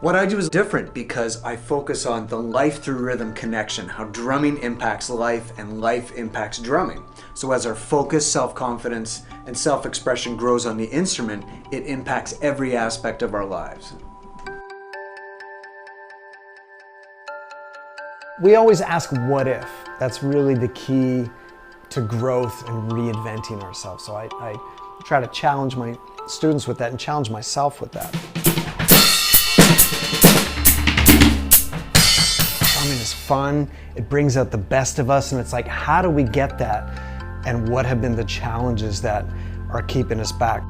What I do is different because I focus on the life through rhythm connection, how drumming impacts life and life impacts drumming. So as our focus, self-confidence, and self-expression grows on the instrument, it impacts every aspect of our lives. We always ask what if. That's really the key to growth and reinventing ourselves. So I try to challenge my students with that and challenge myself with that. Drumming is fun, it brings out the best of us, and it's like, how do we get that? And what have been the challenges that are keeping us back?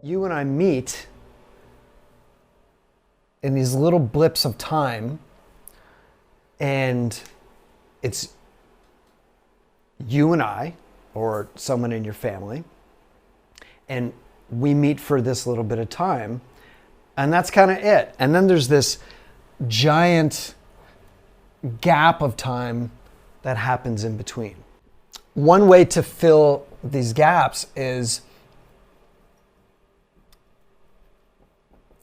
You and I meet in these little blips of time, and it's you and I, or someone in your family, and we meet for this little bit of time, and that's kind of it. And then there's this giant gap of time that happens in between. One way to fill these gaps is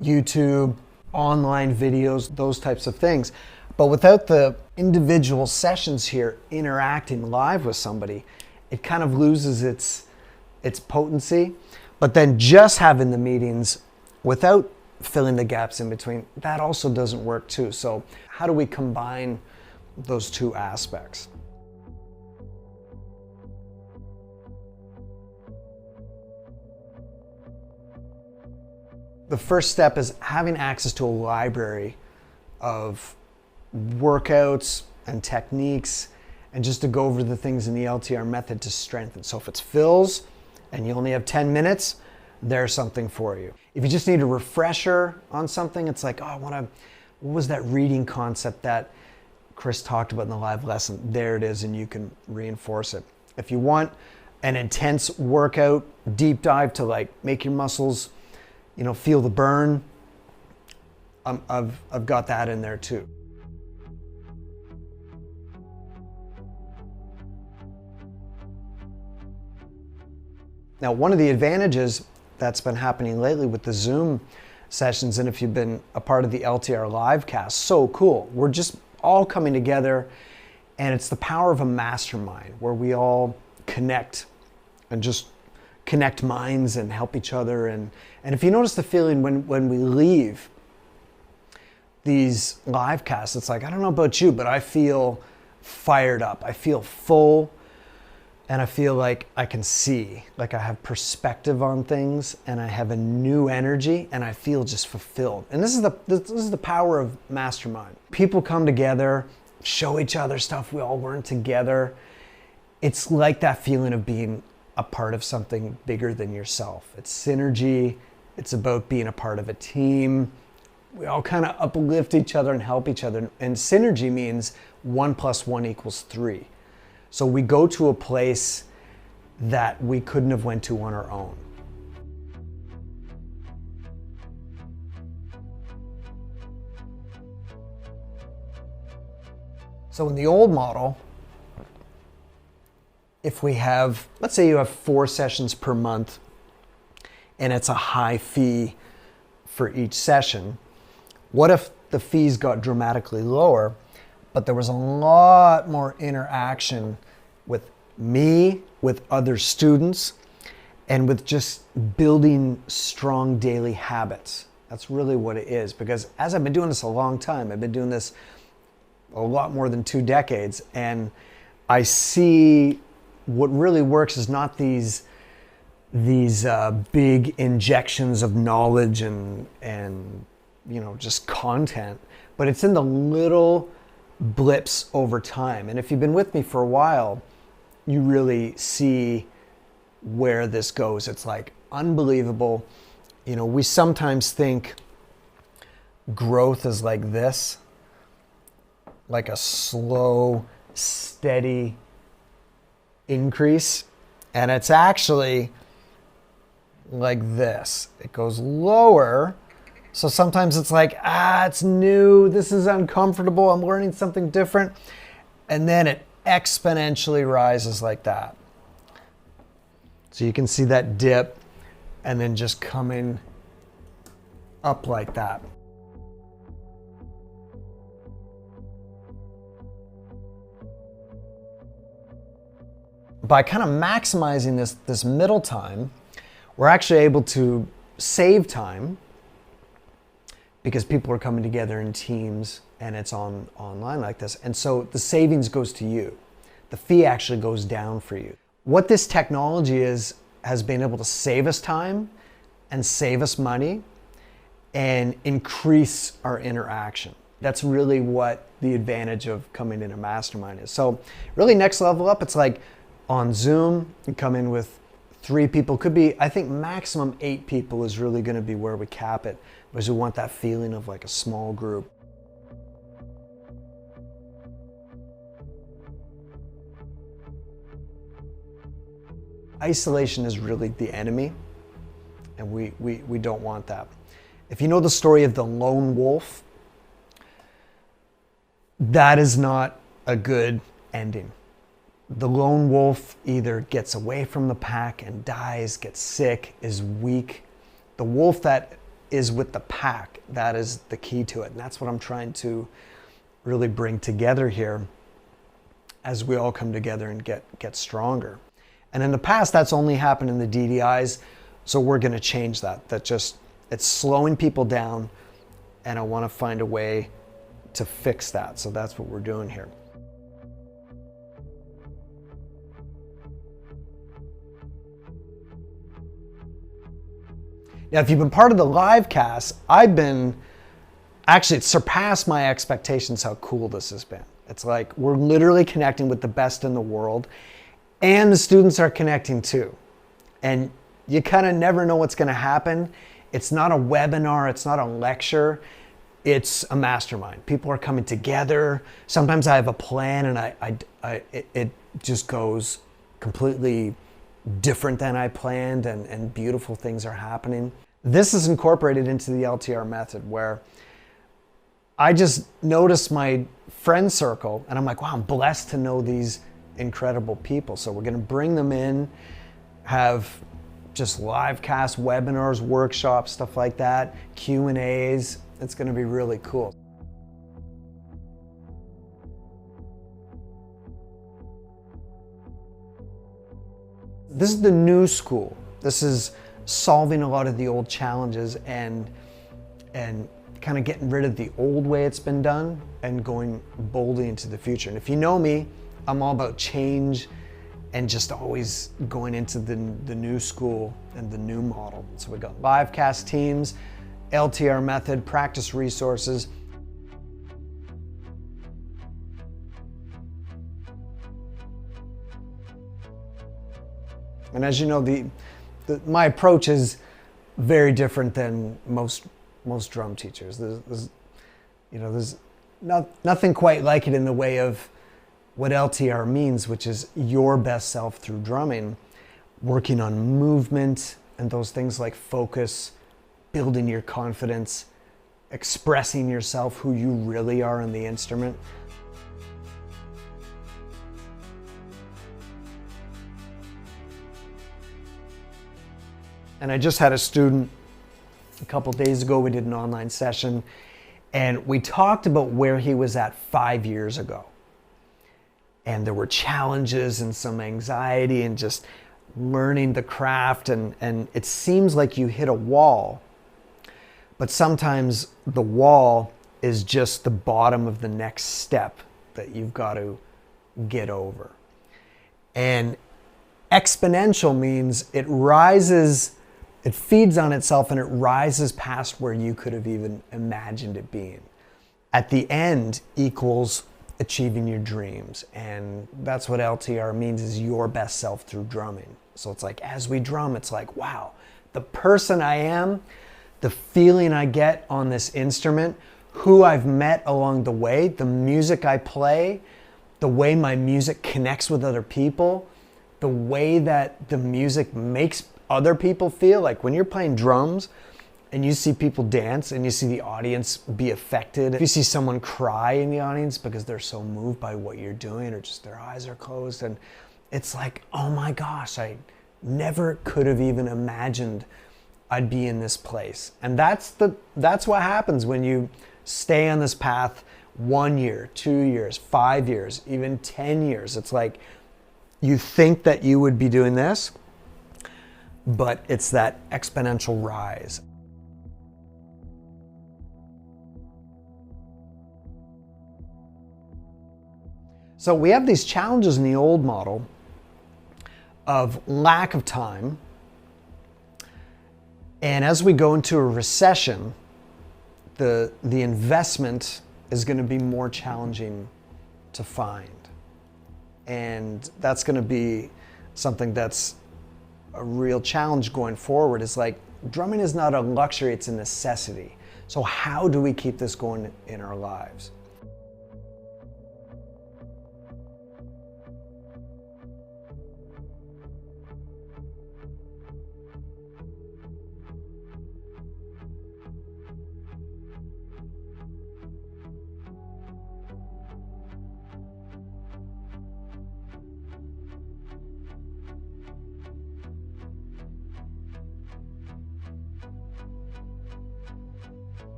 YouTube, online videos, those types of things. But without the individual sessions here interacting live with somebody, it kind of loses its potency. But then just having the meetings without filling the gaps in between, that also doesn't work too. So how do we combine those two aspects? The first step is having access to a library of workouts and techniques, and just to go over the things in the LTR method to strengthen. So if it's fills and you only have 10 minutes, there's something for you. If you just need a refresher on something, it's like, oh, what was that reading concept that Chris talked about in the live lesson? There it is, and you can reinforce it. If you want an intense workout, deep dive to like make your muscles, feel the burn, I've got that in there too. Now, one of the advantages that's been happening lately with the Zoom sessions, and if you've been a part of the LTR Livecast, so cool. We're just all coming together, and it's the power of a mastermind where we all connect and just connect minds and help each other. And if you notice the feeling when we leave these live casts, it's like, I don't know about you, but I feel fired up. I feel full, and I feel like I can see, like I have perspective on things, and I have a new energy, and I feel just fulfilled. And this is the power of mastermind. People come together, show each other stuff we all learn together. It's like that feeling of being a part of something bigger than yourself. It's synergy. It's about being a part of a team. We all kind of uplift each other and help each other. And synergy means 1 + 1 = 3. So we go to a place that we couldn't have went to on our own. So in the old model, if we have, let's say you have 4 sessions per month, and it's a high fee for each session, what if the fees got dramatically lower, but there was a lot more interaction with me, with other students, and with just building strong daily habits? That's really what it is, because as I've been doing this a long time, I've been doing this a lot more than 2 decades, and I see what really works is not these big injections of knowledge and just content, but it's in the little blips over time. And if you've been with me for a while, you really see where this goes. It's like unbelievable. You know, we sometimes think growth is like this, like a slow, steady increase. And it's actually like this. It goes lower. So sometimes it's like, it's new. This is uncomfortable. I'm learning something different. And then it exponentially rises like that. So you can see that dip and then just coming up like that. By kind of maximizing this middle time, we're actually able to save time because people are coming together in teams and it's online like this. And so the savings goes to you. The fee actually goes down for you. What this technology has been able to save us time and save us money and increase our interaction. That's really what the advantage of coming in a mastermind is. So really next level up, it's like on Zoom, you come in with 3 people, could be, I think maximum 8 people is really gonna be where we cap it, because we want that feeling of like a small group. Isolation is really the enemy, and we don't want that. If you know the story of the lone wolf, that is not a good ending. The lone wolf either gets away from the pack and dies, gets sick, is weak. The wolf that is with the pack, that is the key to it. And that's what I'm trying to really bring together here as we all come together and get stronger. And in the past, that's only happened in the DDIs. So we're gonna change that. It's slowing people down, and I wanna find a way to fix that. So that's what we're doing here. Now, if you've been part of the live cast, it's surpassed my expectations how cool this has been. It's like we're literally connecting with the best in the world, and the students are connecting too. And you kind of never know what's gonna happen. It's not a webinar, it's not a lecture, it's a mastermind. People are coming together. Sometimes I have a plan and it just goes completely different than I planned, and beautiful things are happening. This is incorporated into the LTR method, where I just noticed my friend circle and I'm like, wow, I'm blessed to know these incredible people. So we're gonna bring them in, have just live cast webinars, workshops, stuff like that, Q&As. It's gonna be really cool. This is the new school. This is solving a lot of the old challenges and kind of getting rid of the old way it's been done and going boldly into the future. And if you know me, I'm all about change and just always going into the new school and the new model. So we've got live cast teams, LTR method, practice resources. And as you know, my approach is very different than most drum teachers. There's nothing quite like it in the way of what LTR means, which is your best self through drumming, working on movement and those things like focus, building your confidence, expressing yourself, who you really are on the instrument. And I just had a student a couple days ago. We did an online session and we talked about where he was at 5 years ago. And there were challenges and some anxiety and just learning the craft, and it seems like you hit a wall, but sometimes the wall is just the bottom of the next step that you've got to get over. And exponential means it rises, it feeds on itself, and it rises past where you could have even imagined it being. At the end equals achieving your dreams. And that's what LTR means, is your best self through drumming. So it's like, as we drum, it's like, wow, the person I am, the feeling I get on this instrument, who I've met along the way, the music I play, the way my music connects with other people, the way that the music makes other people feel. Like when you're playing drums and you see people dance and you see the audience be affected, if you see someone cry in the audience because they're so moved by what you're doing, or just their eyes are closed, and it's like, oh my gosh, I never could have even imagined I'd be in this place. And that's what happens when you stay on this path 1 year, 2 years, 5 years, even 10 years. It's like you think that you would be doing this, but it's that exponential rise. So we have these challenges in the old model of lack of time. And as we go into a recession, the investment is going to be more challenging to find. And that's going to be something that's a real challenge going forward. Is like, drumming is not a luxury, it's a necessity. So how do we keep this going in our lives?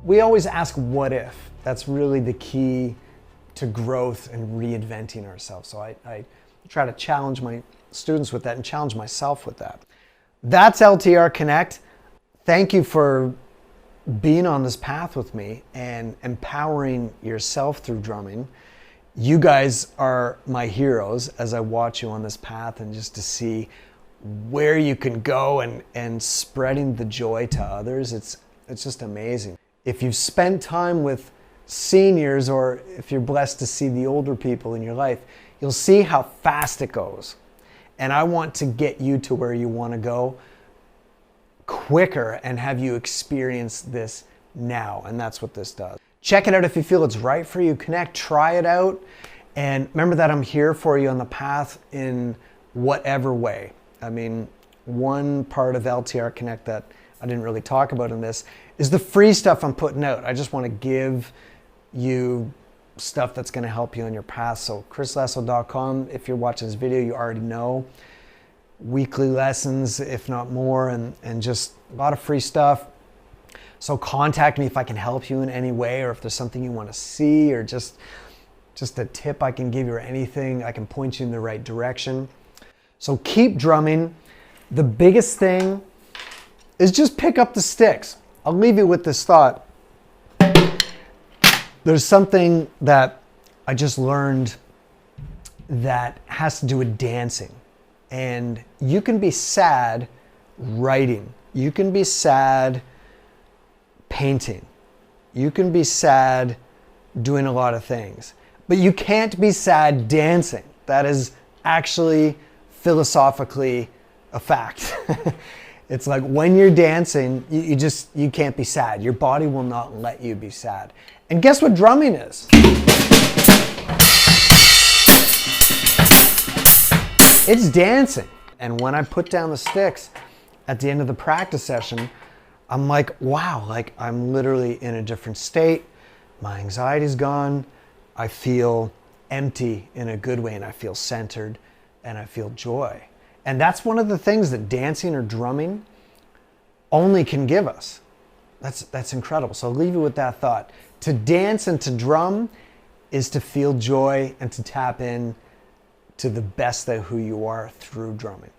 We always ask, what if? That's really the key to growth and reinventing ourselves. So I try to challenge my students with that and challenge myself with that. That's LTR Connect. Thank you for being on this path with me and empowering yourself through drumming. You guys are my heroes as I watch you on this path, and just to see where you can go and spreading the joy to others. It's just amazing. If you've spent time with seniors, or if you're blessed to see the older people in your life, you'll see how fast it goes. And I want to get you to where you want to go quicker and have you experience this now. And that's what this does. Check it out if you feel it's right for you. Connect, try it out. And remember that I'm here for you on the path in whatever way. I mean, one part of LTR Connect that I didn't really talk about in this is the free stuff I'm putting out. I just want to give you stuff that's going to help you on your path. So chrislasso.com. If you're watching this video, you already know. Weekly lessons, if not more, and just a lot of free stuff. So contact me if I can help you in any way, or if there's something you want to see, or just a tip I can give you, or anything. I can point you in the right direction. So keep drumming. The biggest thing is just pick up the sticks. I'll leave you with this thought. There's something that I just learned that has to do with dancing. And you can be sad writing. You can be sad painting. You can be sad doing a lot of things. But you can't be sad dancing. That is actually philosophically a fact. It's like when you're dancing, you can't be sad. Your body will not let you be sad. And guess what drumming is? It's dancing. And when I put down the sticks at the end of the practice session, I'm like, wow, like I'm literally in a different state. My anxiety's gone. I feel empty in a good way, and I feel centered, and I feel joy. And that's one of the things that dancing or drumming only can give us. That's incredible. So I'll leave you with that thought. To dance and to drum is to feel joy and to tap in to the best of who you are through drumming.